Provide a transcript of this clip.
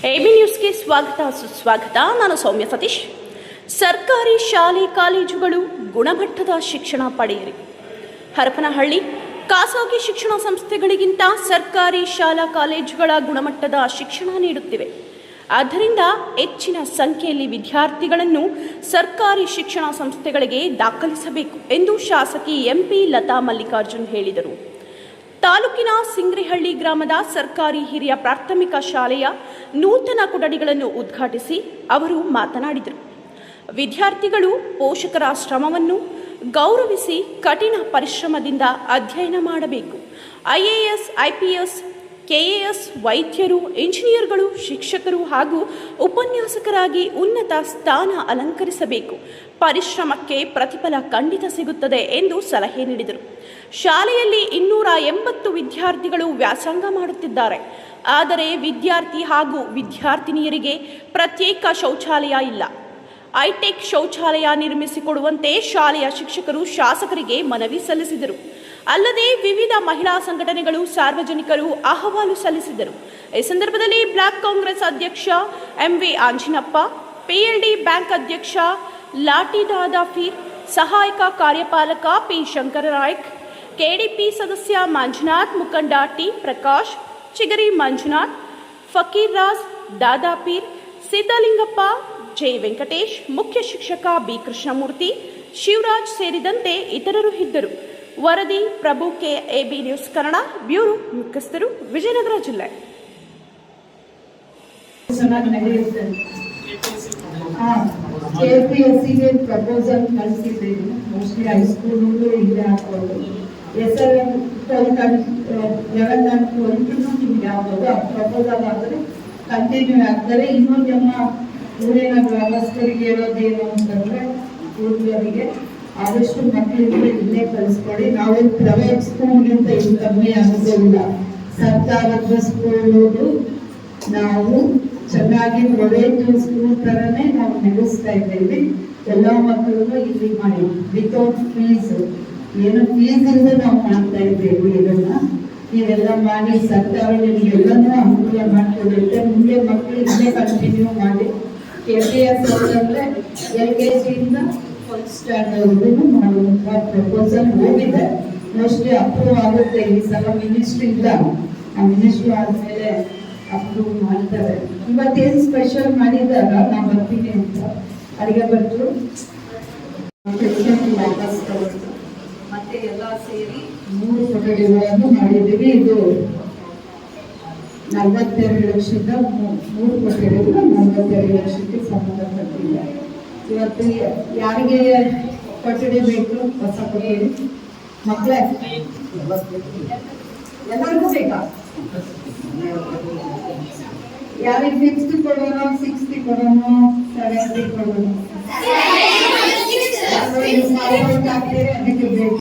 AB ನ್ಯೂಸ್ಗೆ ಸ್ವಾಗತ ಸುಸ್ವಾಗತ. ನಾನು ಸೌಮ್ಯ ಸತೀಶ್. ಸರ್ಕಾರಿ ಶಾಲೆ ಕಾಲೇಜುಗಳು ಗುಣಮಟ್ಟದ ಶಿಕ್ಷಣ ಪಡೆಯಿರಿ. ಹರಪನಹಳ್ಳಿ ಖಾಸಗಿ ಶಿಕ್ಷಣ ಸಂಸ್ಥೆಗಳಿಗಿಂತ ಸರ್ಕಾರಿ ಶಾಲಾ ಕಾಲೇಜುಗಳ ಗುಣಮಟ್ಟದ ಶಿಕ್ಷಣ ನೀಡುತ್ತಿವೆ. ಆದ್ದರಿಂದ ಹೆಚ್ಚಿನ ಸಂಖ್ಯೆಯಲ್ಲಿ ವಿದ್ಯಾರ್ಥಿಗಳನ್ನು ಸರ್ಕಾರಿ ಶಿಕ್ಷಣ ಸಂಸ್ಥೆಗಳಿಗೆ ದಾಖಲಿಸಬೇಕು ಎಂದು ಶಾಸಕಿ ಎಂಪಿ ಲತಾ ಮಲ್ಲಿಕಾರ್ಜುನ್ ಹೇಳಿದರು. ತಾಲೂಕಿನ ಸಿಂಗ್ರಿಹಳ್ಳಿ ಗ್ರಾಮದ ಸರ್ಕಾರಿ ಹಿರಿಯ ಪ್ರಾಥಮಿಕ ಶಾಲೆಯ ನೂತನ ಕೊಠಡಿಗಳನ್ನು ಉದ್ಘಾಟಿಸಿ ಅವರು ಮಾತನಾಡಿದರು. ವಿದ್ಯಾರ್ಥಿಗಳು ಪೋಷಕರ ಶ್ರಮವನ್ನು ಗೌರವಿಸಿ ಕಠಿಣ ಪರಿಶ್ರಮದಿಂದ ಅಧ್ಯಯನ ಮಾಡಬೇಕು. IAS, IPS, KAS, ವೈದ್ಯರು, ಇಂಜಿನಿಯರ್ಗಳು, ಶಿಕ್ಷಕರು ಹಾಗೂ ಉಪನ್ಯಾಸಕರಾಗಿ ಉನ್ನತ ಸ್ಥಾನ ಅಲಂಕರಿಸಬೇಕು. ಪರಿಶ್ರಮಕ್ಕೆ ಪ್ರತಿಫಲ ಖಂಡಿತ ಸಿಗುತ್ತದೆ ಎಂದು ಸಲಹೆ ನೀಡಿದರು. ಶಾಲೆಯಲ್ಲಿ 280 ವಿದ್ಯಾರ್ಥಿಗಳು ವ್ಯಾಸಂಗ ಮಾಡುತ್ತಿದ್ದಾರೆ. ಆದರೆ ವಿದ್ಯಾರ್ಥಿ ಹಾಗೂ ವಿದ್ಯಾರ್ಥಿನಿಯರಿಗೆ ಪ್ರತ್ಯೇಕ ಶೌಚಾಲಯ ಇಲ್ಲ. ಹೈಟೆಕ್ ಶೌಚಾಲಯ ನಿರ್ಮಿಸಿಕೊಡುವಂತೆ ಶಾಲೆಯ ಶಿಕ್ಷಕರು ಶಾಸಕರಿಗೆ ಮನವಿ ಸಲ್ಲಿಸಿದರು. ಅಲ್ಲದೆ ವಿವಿಧ ಮಹಿಳಾ ಸಂಘಟನೆಗಳು, ಸಾರ್ವಜನಿಕರು ಅಹವಾಲು ಸಲ್ಲಿಸಿದರು. ಈ ಸಂದರ್ಭದಲ್ಲಿ ಬ್ಲಾಕ್ ಕಾಂಗ್ರೆಸ್ ಅಧ್ಯಕ್ಷ MV ಆಂಜಿನಪ್ಪ, PLD ಬ್ಯಾಂಕ್ ಅಧ್ಯಕ್ಷ ಲಾಟಿ ದಾದಾಫೀರ್, ಸಹಾಯಕ ಕಾರ್ಯಪಾಲಕ P ಶಂಕರನಾಯ್ಕ್, KDP ಸದಸ್ಯ ಮಂಜುನಾಥ್, ಮುಖಂಡ T ಪ್ರಕಾಶ್, ಚಿಗರಿ ಮಂಜುನಾಥ್, ಫಕೀರ್ ರಾಜ್, ದಾದಾಪೀರ್, ಸಿದ್ದಲಿಂಗಪ್ಪ, J ವೆಂಕಟೇಶ್, ಮುಖ್ಯ ಶಿಕ್ಷಕ B ಕೃಷ್ಣಮೂರ್ತಿ, ಶಿವರಾಜ್ ಸೇರಿದಂತೆ ಇತರರು ಇದ್ದರು. ವರದಿ Prabhu K, AB news Kannada, bureau ಮುಖ್ಯಸ್ಥರು, ವಿಜಯನಗರ ಜಿಲ್ಲೆ. KPSCಗೆ ಪ್ರಪೋಸಲ್ ಕಳಿಸಿದ್ದೇನೆ. ಮೋಸ್ಟ್ಲಿ ಹೈಸ್ಕೂಲ್ ಇಲ್ಲೇ ಹಾಕೋದು. SRM 11 and 12 ನಿಮ್ಗೆ ಆಗ್ಬೋದು. ಆ ಪ್ರಪೋಸಲ್ ಆದರೆ ಕಂಟಿನ್ಯೂ ಆಗ್ತಾರೆ. ಇನ್ನೊಂದು ನಮ್ಮ ಊರಿನ ಗ್ರಾಮಸ್ಥರಿಗೆ ಹೇಳೋದೇನು ಅಂತಂದ್ರೆ, ಊರಿಗೆ ಆದಷ್ಟು ಮಕ್ಕಳಿಗೆ ಇಲ್ಲೇ ಕಳಿಸ್ಕೊಡಿ. ನಾವೇನು ಪ್ರೈವೇಟ್ ಸ್ಕೂಲ್ಗಿಂತ ಇದು ಕಮ್ಮಿ ಆಗೋದಿಲ್ಲ. ಸರ್ಕಾರದ ಸ್ಕೂಲು ನಾವು ಚೆನ್ನಾಗಿ ಪ್ರೈವೇಟ್ ಸ್ಕೂಲ್ ಥರನೇ ನಾವು ನಡೆಸ್ತಾ ಇದ್ದೇವೆ. ಎಲ್ಲ ಮಕ್ಕಳನ್ನು ಇಲ್ಲಿ ಮಾಡಿ ವಿತೌಟ್ ಫೀಸ್, ಏನು ಫೀಸ್ ಇಂದ ನಾವು ಮಾಡ್ತಾ ಇದ್ದೇವೆ. ಇದನ್ನ ನೀವೆಲ್ಲ ಮಾಡಿ ಸರ್ಕಾರ ನಿಮಗೆಲ್ಲನೂ ಅನುಕೂಲ ಮಾಡಿಕೊಡುತ್ತೆ. ಮುಂದೆ ಮಕ್ಕಳು ಇಲ್ಲೇ ಕಂಟಿನ್ಯೂ ಮಾಡಿ. KPS ಅಂದರೆ LKG ಇಂದ ಫಸ್ಟ್ ಸ್ಟ್ಯಾಂಡರ್ಡ್ವರೆಗೂ ಮಾಡುವಂಥ ಪ್ರಪೋಸಲ್ ಹೋಗಿದೆ. ಮೋಸ್ಟ್ಲಿ ಅಪ್ರೂವ್ ಆಗುತ್ತೆ. ಈ ಸಲ ಮಿನಿಸ್ಟ್ರಿ ಇಲ್ಲ, ಆ ಮಿನಿಸ್ಟ್ರಿ ಆದಮೇಲೆ ಅಪ್ರೂವ್ ಮಾಡ್ತಾರೆ. ಇವತ್ತೇನು ಸ್ಪೆಷಲ್ ಮಾಡಿದಾರ ನಾ ಬರ್ತೀನಿ ಅಂತ ಅಡಿಗೆ ಭಟ್ರು ವಾಪಸ್ ತಗೊಂಡು ಮತ್ತೆ ಎಲ್ಲ ಸೇರಿ 3 ಕೊಠಡಿಗಳನ್ನು ಮಾಡಿದ್ದೀವಿ. ಇದು 42 ಲಕ್ಷದ 3 ಕೊಠಡಿಗಳು 42 ಲಕ್ಷಕ್ಕೆ ಸಂಬಂಧಪಟ್ಟಿದೆ. ಇವತ್ತು ಯಾರಿಗೆ ಕೊಠಡಿ ಬೇಕು? ಹೊಸ ಕೊಠಡಿ ಮಕ್ಕಳೇ ಎಲ್ಲರಿಗೂ ಬೇಕಾ? ಯಾರಿಗೆ 5th ಕೊಡೋಣ, 6th ಕೊಡೋಣ, 7th ಕೊಡೋಣ? ಅದಕ್ಕೆ ಬೇಕು.